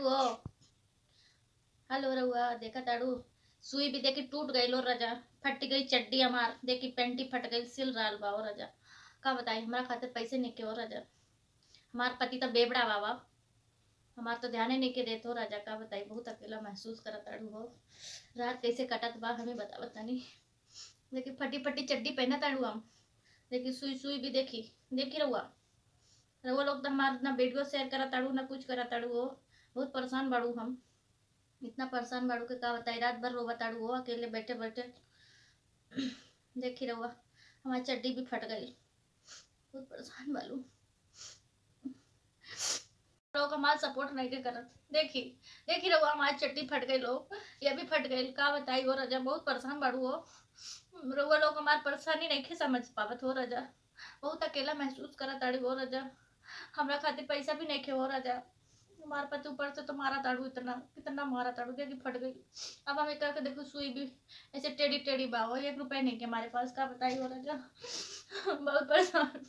ताड़ू हो। हेलो रहुआ देखा ताड़ू। सुई भी देखी टूट गई लो रजा। फट गई चड्डी हमार देखी पेंटी फट गई सिल रहा बा हो रजा। का बताई हमारा खातिर पैसे निके हो रजा। हमार पति तो बेबड़ा बाबा। हमार तो ध्यान नहीं के देते हो राजा। का बताई बहुत अकेला महसूस करत ताड़ू हो। रात कैसे कटत बा हमें बता बतानी। देखी फटी फटी चड्डी पहना ताड़ू हम। देखी सुई सुई भी देखी देखी रहुआ। रहुआ लोग तो हमारा ना वीडियो शेयर करा ताड़ू ना कुछ करा ताड़ू हो। बहुत परेशान बाड़ू हम। इतना परेशान बाड़ू के का बताई रात भर रोवा ताड़ू हो अकेले बैठे बैठे। देखी रहुआ हमारी चड्डी भी फट गई। बहुत परेशान बालू। लोग हमारा सपोर्ट नहीं के करत। देखी देखी रहुआ हमारी चड्डी फट गई लोग। ये भी फट गई का बताई हो रजा। बहुत परेशान बाड़ू हो। रहुआ लोग हमारी परेशानी नहीं के समझ पावत हो रजा। बहुत अकेला महसूस करत ताड़ी हो रजा। हमरा खातिर पैसा भी नहीं खे हो रजा। हमारे पति ऊपर से तो मारा ताड़ू इतना कितना मारा ताड़ू देखी फट गई। अब हम एक करके देखो सुई भी ऐसे टेढ़ी टेढ़ी बाहो 1 रुपए नहीं के हमारे पास का बताई हो रजा। बहुत परेशान।